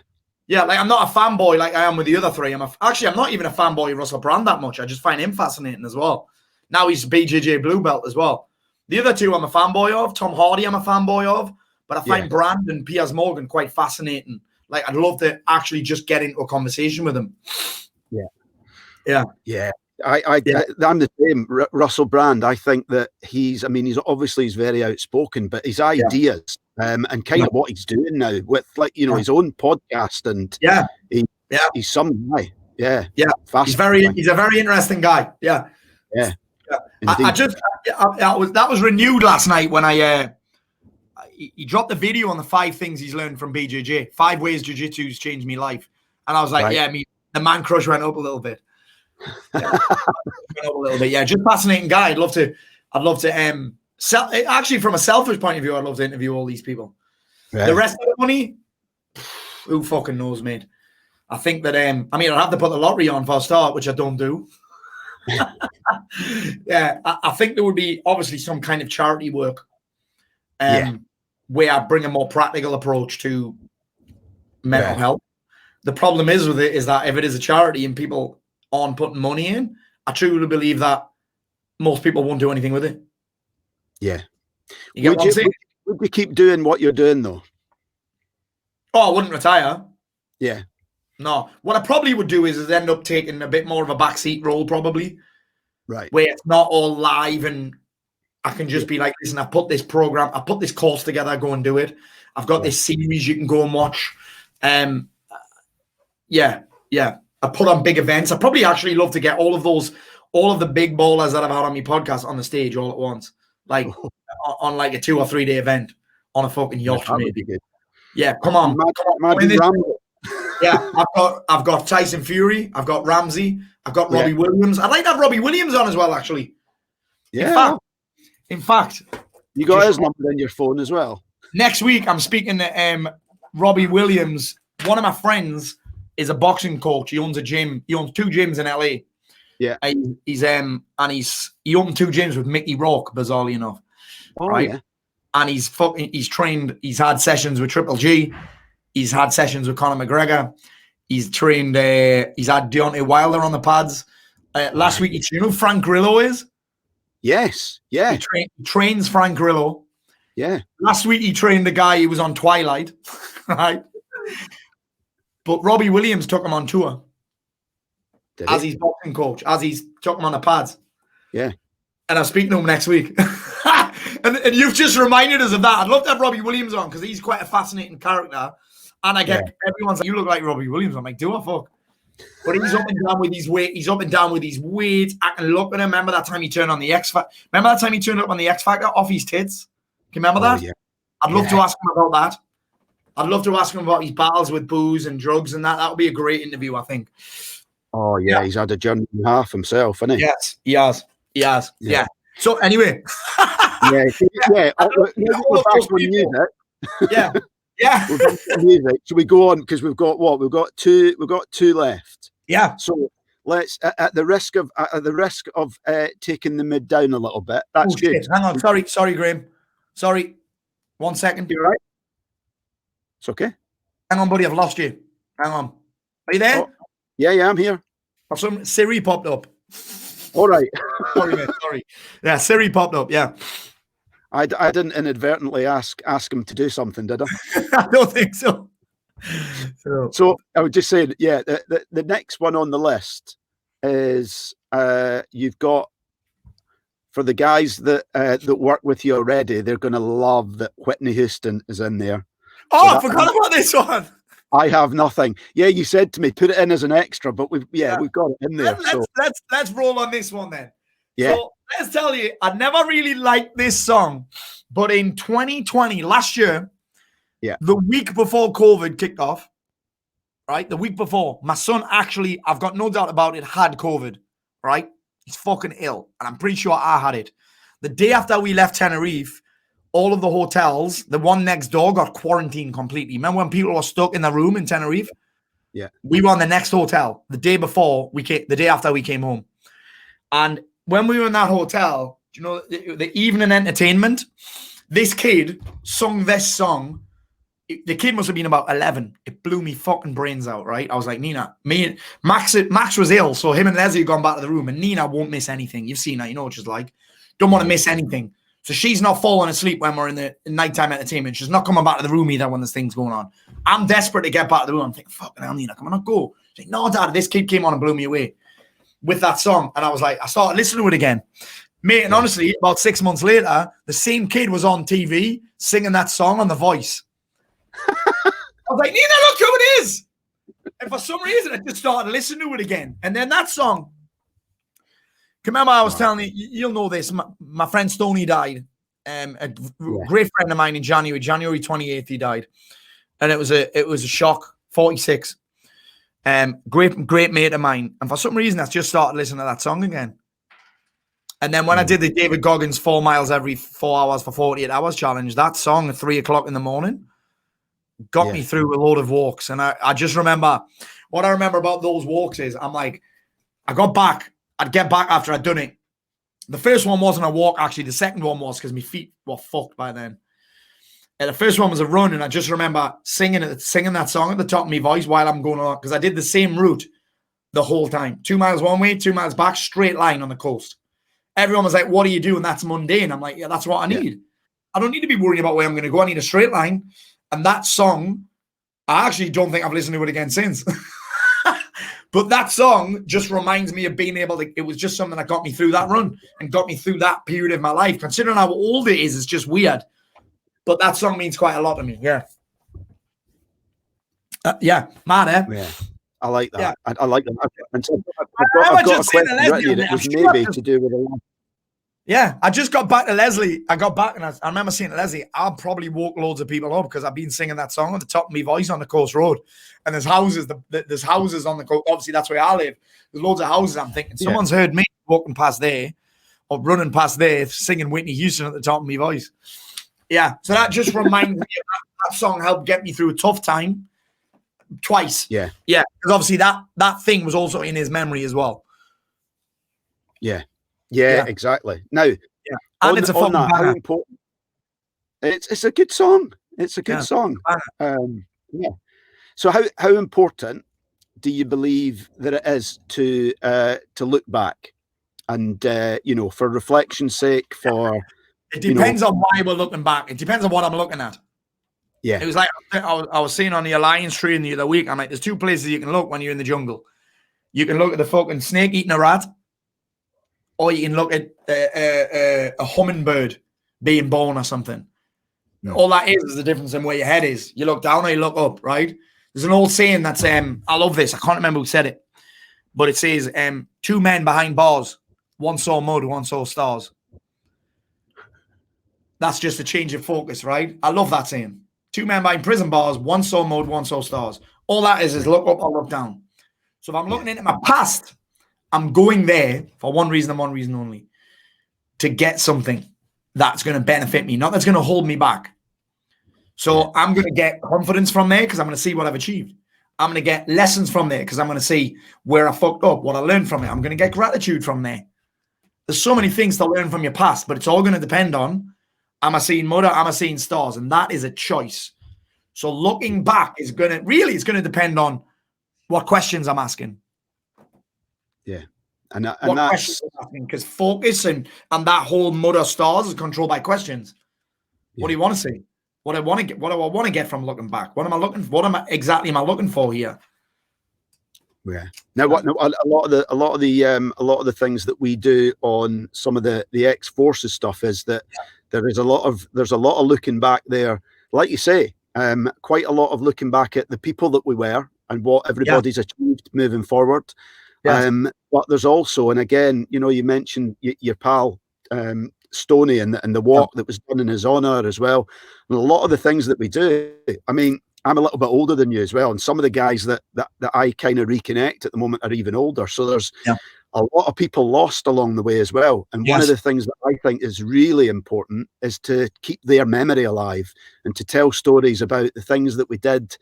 Yeah, like I'm not a fanboy like I am with the other three. I'm not even a fanboy of Russell Brand that much. I just find him fascinating as well. Now he's BJJ blue belt as well. The other two I'm a fanboy of. Tom Hardy I'm a fanboy of. But I find Brand and Piers Morgan quite fascinating. Like I'd love to actually just get into a conversation with him. Yeah. I'm the same. Russell Brand, I think that he's very outspoken, but his ideas and kind of what he's doing now with his own podcast and he's some guy. Yeah. He's a very interesting guy. Yeah. That was renewed last night when he dropped the video on the 5 things he's learned from BJJ. 5 ways jiu-jitsu's changed me life. And I was like, the man crush went up a little bit. Yeah, just fascinating guy. I'd love to actually, from a selfish point of view, I'd love to interview all these people. The rest of the money, who fucking knows, mate? I think that I'd have to put the lottery on for a start, which I don't do. Yeah, I think there would be obviously some kind of charity work where I bring a more practical approach to mental health. The problem is with it is that if it is a charity and people aren't putting money in, I truly believe that most people won't do anything with it. Yeah. You get what I'm saying? Would you keep doing what you're doing though? Oh, I wouldn't retire. Yeah. No. What I probably would do is end up taking a bit more of a backseat role, probably. Right. Where it's not all live and I can just be like, listen, I put this course together, go and do it. I've got this series you can go and watch. I put on big events. I probably actually love to get all of the big ballers that I've had on my podcast on the stage all at once. Like on like a 2 or 3 day event on a fucking yacht. That would be good. Yeah, come on. Yeah, I've got Tyson Fury, I've got Ramsey, I've got Robbie Williams. I'd like to have Robbie Williams on as well, actually. Yeah. In fact, you got his number in your phone as well. Next week, I'm speaking to Robbie Williams. One of my friends is a boxing coach. He owns a gym. He owns 2 gyms in LA. Yeah. He opened 2 gyms with Mickey Rourke, bizarrely enough. Oh, right? Yeah. And he's trained. He's had sessions with Triple G. He's had sessions with Conor McGregor. He's trained. He's had Deontay Wilder on the pads. Last week, you know who Frank Grillo is? Yes. Yeah. He trains Frank Grillo. Yeah. Last week, he trained the guy who was on Twilight. Right. But Robbie Williams took him on tour as his boxing coach, as he's took him on the pads. Yeah. And I'm speaking to him next week. and you've just reminded us of that. I'd love to have Robbie Williams on because he's quite a fascinating character. And I get everyone's like, you look like Robbie Williams. I'm like, do I fuck? But he's up and down with these weight. He's up and down with these weird. I can look at him. Remember that time he turned on the X Factor? Remember that time he turned up on the X Factor off his tits? Can you remember that? Yeah. I'd love to ask him about that. I'd love to ask him about his battles with booze and drugs and that. That would be a great interview, I think. Oh, yeah. He's had a journey and a half himself, hasn't he? Yes, he has. He has. Yeah. So, anyway. Yeah. We're back on music. Yeah. Yeah. We're back on music. Should we go on? Because we've got what? We've got two left. Yeah. So let's, at the risk of taking the mid down a little bit. That's good. Shit. Hang on. Sorry, Graham. Sorry. 1 second. You all right? It's okay. Hang on, buddy. I've lost you. Hang on. Are you there? Oh, yeah, I'm here. Some Siri popped up. All right. Sorry, mate. Sorry. Yeah, Siri popped up. Yeah. I didn't inadvertently ask him to do something, did I? I don't think so. So I would just say, the next one on the list is you've got, for the guys that work with you already, they're going to love that Whitney Houston is in there. Oh, so I forgot about this one. I have nothing. Yeah, you said to me, put it in as an extra, but we've got it in there. Let's roll on this one then. Yeah. So let's tell you, I never really liked this song, but in 2020, last year, the week before COVID kicked off, right? The week before, my son actually, I've got no doubt about it, had COVID, right? He's fucking ill, and I'm pretty sure I had it. The day after we left Tenerife, all of the hotels, the one next door got quarantined completely. Remember when people were stuck in the room in Tenerife? Yeah. We were on the next hotel the day after we came home. And when we were in that hotel, you know, the evening entertainment, this kid sung this song. The kid must have been about 11. It blew me fucking brains out, right? I was like, Nina, Max was ill, so him and Leslie had gone back to the room, and Nina won't miss anything. You've seen her, you know what she's like. Don't want to miss anything. So she's not falling asleep when we're in the nighttime entertainment. She's not coming back to the room either when this thing's going on. I'm desperate to get back to the room. I'm thinking, fucking hell, Nina, come on, go. She's like, no, Dad, this kid came on and blew me away with that song. And I was like, I started listening to it again. Mate, and honestly, about 6 months later, the same kid was on TV singing that song on The Voice. I was like, Nina, look who it is. And for some reason, I just started listening to it again. And then that song Remember, I was telling you, you'll know this. My friend Stoney died. A great friend of mine in January 28th, he died. And it was a shock. 46. Great mate of mine. And for some reason, I just started listening to that song again. And then when I did the David Goggins 4 miles every 4 hours for 48 hours challenge, that song at 3 o'clock in the morning got me through a load of walks. And I just remember, what I remember about those walks is I'm like, I'd get back after I'd done it. The first one wasn't a walk, actually. The second one was, because my feet were fucked by then. And the first one was a run, and I just remember singing that song at the top of my voice while I'm going along, because I did the same route the whole time. 2 miles one way, 2 miles back, straight line on the coast. Everyone was like, what are you doing? That's mundane. I'm like, yeah, that's what I need. Yeah. I don't need to be worrying about where I'm going to go. I need a straight line. And that song, I actually don't think I've listened to it again since. But that song just reminds me of being able to, it was just something that got me through that run and got me through that period of my life. Considering how old it is, it's just weird. But that song means quite a lot to me. Yeah. Mad, eh? Yeah. I like that. Yeah. I like that. I've got a question ready that was maybe to do with a lot. Yeah, I just got back to Leslie. I got back and I remember saying to Leslie, I'll probably walk loads of people up because I've been singing that song at the top of my voice on the coast road. And there's houses, there's houses on the coast. Obviously, that's where I live. There's loads of houses. I'm thinking someone's heard me walking past there or running past there singing Whitney Houston at the top of my voice. Yeah, so that just reminds me of that song helped get me through a tough time twice. Yeah. Yeah, because obviously that thing was also in his memory as well. Yeah, exactly. Now, and it's a fucking how important. It's a good song. It's a good song. So how important do you believe that it is to look back and for reflection's sake? For it depends on why we're looking back. It depends on what I'm looking at. Yeah, it was like I was seeing on the Alliance train the other week. I'm like, there's two places you can look when you're in the jungle. You can look at the fucking snake eating a rat. Or you can look at a hummingbird being born or something. No. All that is the difference in where your head is. You look down or you look up, right? There's an old saying that's, I love this. I can't remember who said it. But it says, 2 men behind bars. One saw mud, one saw stars. That's just a change of focus, right? I love that saying. 2 men behind prison bars. One saw mud, one saw stars. All that is look up or look down. So if I'm looking into my past, I'm going there for one reason and one reason only, to get something that's going to benefit me, not that's going to hold me back. So I'm going to get confidence from there because I'm going to see what I've achieved. I'm going to get lessons from there because I'm going to see where I fucked up, what I learned from it. I'm going to get gratitude from there. There's so many things to learn from your past, but it's all going to depend on, am I seeing mud or am I seeing stars? And that is a choice. So looking back it's going to depend on what questions I'm asking. Yeah, and that's because focus and that whole mud or stars is controlled by questions. Yeah. What do you want to see? What do I want to get from looking back? What am I looking for? What am I looking for here? Yeah. Now, a lot of the things that we do on some of the ex-forces stuff is that there's a lot of looking back there. Like you say, quite a lot of looking back at the people that we were and what everybody's achieved moving forward. Yes. But there's also, and again, you mentioned your pal Stoney and the walk that was done in his honor as well. And a lot of the things that we do, I mean, I'm a little bit older than you as well, and some of the guys that I kind of reconnect at the moment are even older. So there's a lot of people lost along the way as well. And one of the things that I think is really important is to keep their memory alive and to tell stories about the things that we did.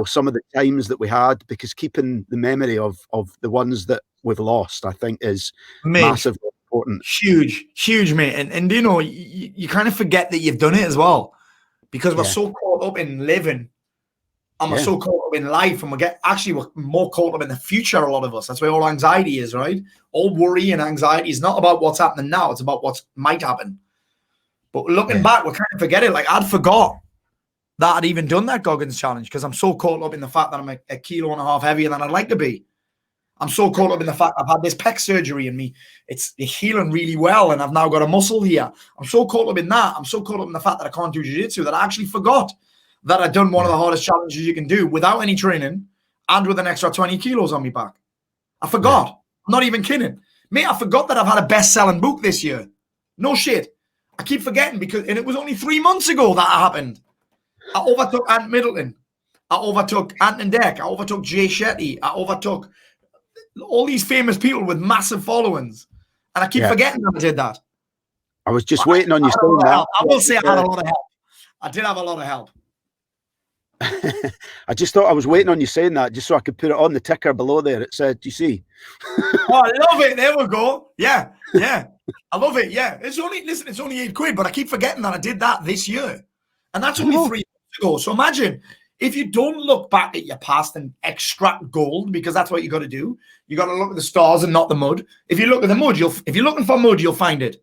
Some of the times that we had, because keeping the memory of the ones that we've lost, I think, is massively important. Huge, mate. And you kind of forget that you've done it as well, because we're so caught up in living and we're so caught up in life, and we're more caught up in the future, a lot of us. That's where all anxiety is, right? All worry and anxiety is not about what's happening now, it's about what might happen. But looking back, we're kind of forgetting. Like, I'd forgot that I'd even done that Goggins challenge because I'm so caught up in the fact that I'm a kilo and a half heavier than I'd like to be. I'm so caught up in the fact I've had this pec surgery in me. It's healing really well, and I've now got a muscle here. I'm so caught up in that. I'm so caught up in the fact that I can't do jiu-jitsu that I actually forgot that I'd done one of the hardest challenges you can do without any training and with an extra 20 kilos on me back. I forgot. I'm not even kidding. Mate, I forgot that I've had a best-selling book this year. No shit. I keep forgetting and it was only 3 months ago that happened. I overtook Ant Middleton. I overtook Anton Deck. I overtook Jay Shetty. I overtook all these famous people with massive followings. And I keep forgetting that I did that. I was just waiting on you saying that. I will say I had a lot of help. I did have a lot of help. I just thought I was waiting on you saying that just so I could put it on the ticker below there. It said, "Do you see?" Oh, I love it. There we go. Yeah. I love it. Yeah. It's only £8, but I keep forgetting that I did that this year. And that's only 3 months ago. So imagine if you don't look back at your past and extract gold, because that's what you got to do. You got to look at the stars and not the mud. If you look at the mud, if you're looking for mud, you'll find it.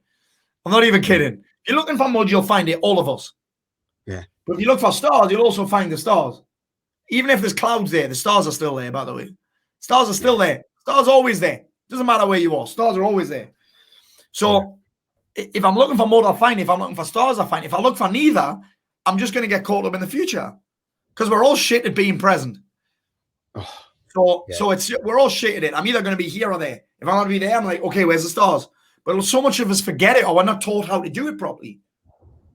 I'm not even kidding. If you're looking for mud, you'll find it. All of us. Yeah. But if you look for stars, you'll also find the stars. Even if there's clouds there, the stars are still there, by the way. Stars are still there. Stars are always there. Doesn't matter where you are. Stars are always there. So if I'm looking for mud, I'll find it. If I'm looking for stars, I'll find it. If I look for neither, I'm just going to get caught up in the future. Because we're all shit at being present. So we're all shit at it. I'm either going to be here or there. If I'm going to be there, I'm like, okay, where's the stars? But so much of us forget it, or we're not taught how to do it properly.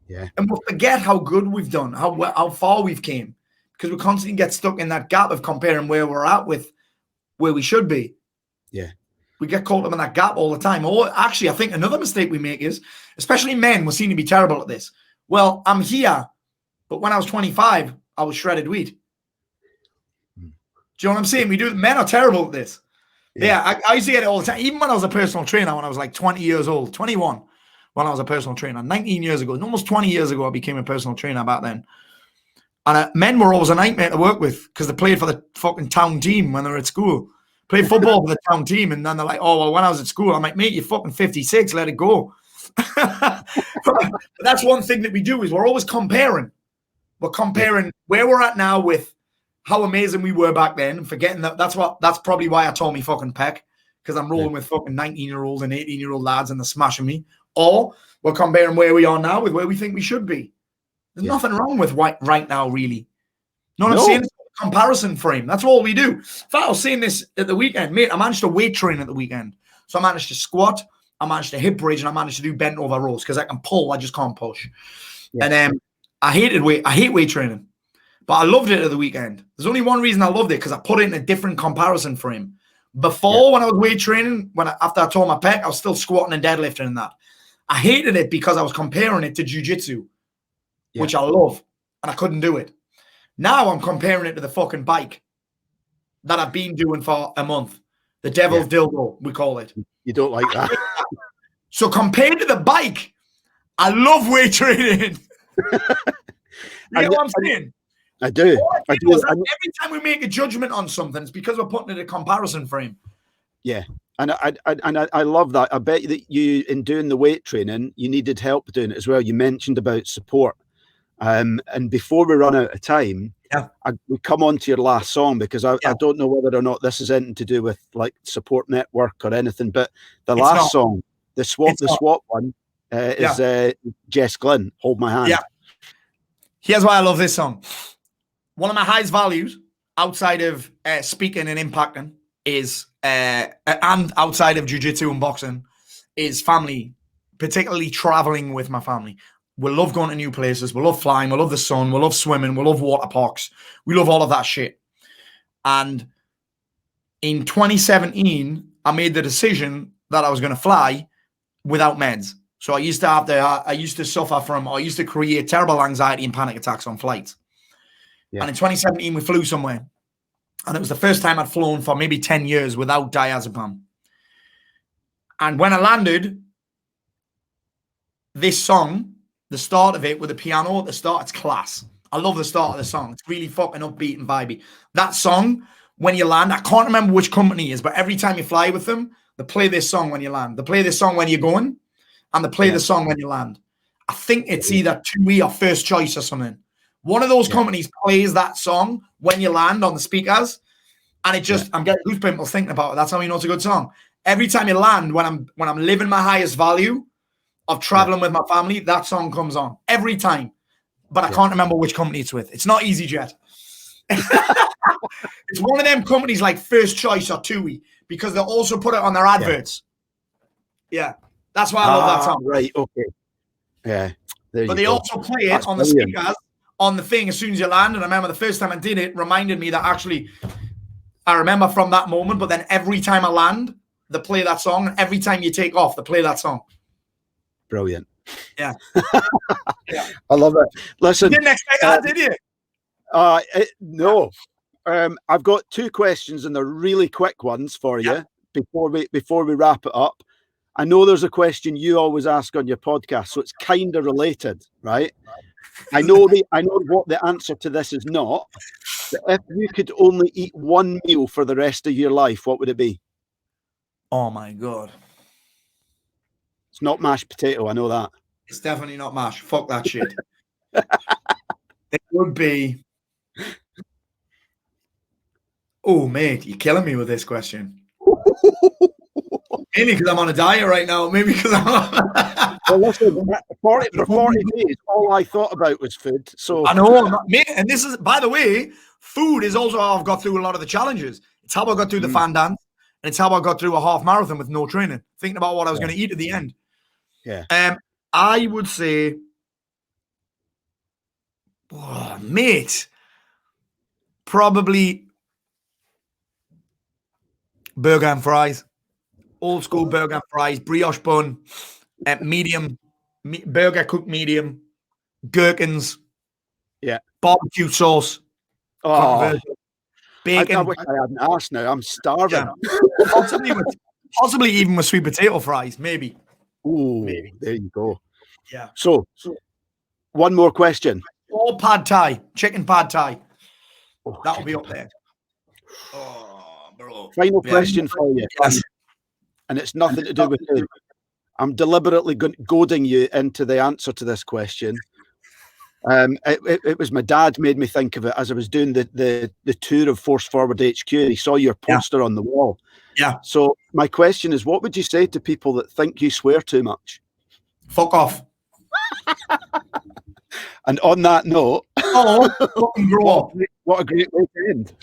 Yeah. And we'll forget how good we've done, how far we've came. Because we constantly get stuck in that gap of comparing where we're at with where we should be. Yeah. We get caught up in that gap all the time. Or actually, I think another mistake we make is, especially men, we seem to be terrible at this. Well, I'm here, but when I was 25, I was shredded wheat. Do you know what I'm saying? Men are terrible at this. Yeah, I used to get it all the time. Even when I was a personal trainer, when I was like 20 years old, 21, when I was a personal trainer, 19 years ago, almost 20 years ago, I became a personal trainer back then. And men were always a nightmare to work with because they played for the fucking town team when they were at school. Played football for the town team, and then they're like, oh, well, when I was at school, I'm like, mate, you're fucking 56, let it go. But that's one thing that we do is we're always comparing. We're comparing where we're at now with how amazing we were back then, and forgetting that's probably why I tore me fucking pec, because I'm rolling with fucking 19-year-olds and 18-year-old lads and they're smashing me. Or we're comparing where we are now with where we think we should be. There's nothing wrong with right now, really. You know what I'm saying? It's a comparison frame. That's all we do. In fact, I was saying this at the weekend, mate. I managed to weight train at the weekend. So I managed to squat, I managed to hip bridge, and I managed to do bent over rows because I can pull, I just can't push. Yeah. And I hate weight training. But I loved it at the weekend. There's only one reason I loved it, because I put it in a different comparison frame. Before, when I was weight training, after I tore my pec, I was still squatting and deadlifting and that. I hated it because I was comparing it to jiu-jitsu, which I love, and I couldn't do it. Now I'm comparing it to the fucking bike that I've been doing for a month. The devil's dildo, we call it. You don't like that. So compared to the bike, I love weight training. You know what I'm saying? I do. Every time we make a judgment on something, it's because we're putting it in a comparison frame. Yeah. And I love that. I bet that you, in doing the weight training, you needed help doing it as well. You mentioned about support. And before we run out of time, we come on to your last song, because I don't know whether or not this is anything to do with like support network or anything, but the last song, the swap one, is Jess Glynn, Hold My Hand. Yeah. Here's why I love this song. One of my highest values outside of speaking and impacting is, and outside of jiu-jitsu and boxing, is family, particularly traveling with my family. We love going to new places. We love flying. We love the sun. We love swimming. We love water parks. We love all of that shit. And in 2017, I made the decision that I was going to fly without meds. So I used to create terrible anxiety and panic attacks on flights. Yeah. And in 2017, we flew somewhere. And it was the first time I'd flown for maybe 10 years without diazepam. And when I landed, this song, the start of it with the piano at the start, it's class. I love the start of the song. It's really fucking upbeat and vibey. That song, when you land, I can't remember which company it is, but every time you fly with them, they play this song when you land. They play this song when you're going, and they play the song when you land. I think it's either TUI or First Choice or something. One of those companies plays that song when you land on the speakers, and it just, I'm getting goosebumps thinking about it. That's how you know it's a good song. Every time you land, when I'm living my highest value of traveling with my family, that song comes on every time. But I can't remember which company it's with. It's not EasyJet. It's one of them companies like First Choice or TUI, because they also put it on their adverts. Yeah, that's why I love that song. Right, okay. Yeah, but they also play it on the speakers on the thing as soon as you land. And I remember the first time I did it reminded me that actually I remember from that moment, but then every time I land, they play that song. And every time you take off, they play that song. Brilliant. Yeah. Yeah. I love it. Listen. You didn't expect that, did you? No. I've got 2 questions and they're really quick ones for you before we wrap it up. I know there's a question you always ask on your podcast, so it's kind of related, right? I know what the answer to this is not. But if you could only eat one meal for the rest of your life, what would it be? Oh my God. It's not mashed potato, I know that. It's definitely not mash. Fuck that shit. It would be. Oh, mate, you're killing me with this question. Maybe because I'm on a diet right now. Maybe because I'm. Well, listen, for 40 days, all I thought about was food. So I know, mate. And this is, by the way, food is also how I've got through a lot of the challenges. It's how I got through the fan dance, and it's how I got through a half marathon with no training, thinking about what I was going to eat at the end. Yeah. I would say, mate, probably burger and fries, old school burger and fries, brioche bun, medium, burger cooked medium, gherkins, barbecue sauce, bacon. I wish I hadn't asked now. I'm starving. Yeah. Possibly even with sweet potato fries, maybe. Ooh, maybe. There you go. Yeah. So one more question. Or pad thai, chicken pad thai. That'll be up there. Oh, bro. Final question for you. Yes. And it's nothing to do with food. I'm deliberately goading you into the answer to this question. It was my dad made me think of it as I was doing the tour of Force Forward HQ. He saw your poster on the wall. Yeah. So my question is, what would you say to people that think you swear too much? Fuck off. And on that note, fucking grow up. What a great way to end.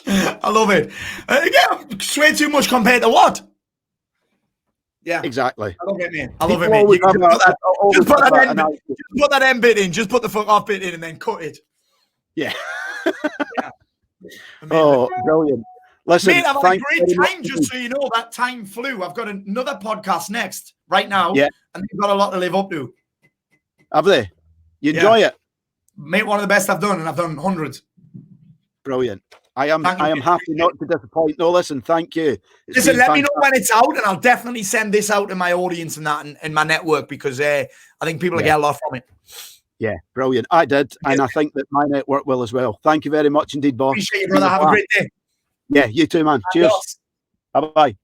I love it. Swear too much compared to what? Yeah, exactly. I love it, man. I love it, man. Just put that M bit in. Just put the fuck off bit in and then cut it. Yeah. Oh, brilliant. Listen, mate, I've had a great time, just so you know. That time flew. I've got another podcast next right now, and they've got a lot to live up to. Have they? You enjoy it? Mate, one of the best I've done, and I've done hundreds. Brilliant. I am happy not to disappoint. No, listen, thank you. Listen, let me know when it's out, and I'll definitely send this out to my audience and that and my network, because I think people will get a lot from it. Yeah, brilliant. I did, and I think that my network will as well. Thank you very much indeed, boss. Appreciate you, brother. Have a great day. Yeah, you too, man. Cheers. Bye-bye.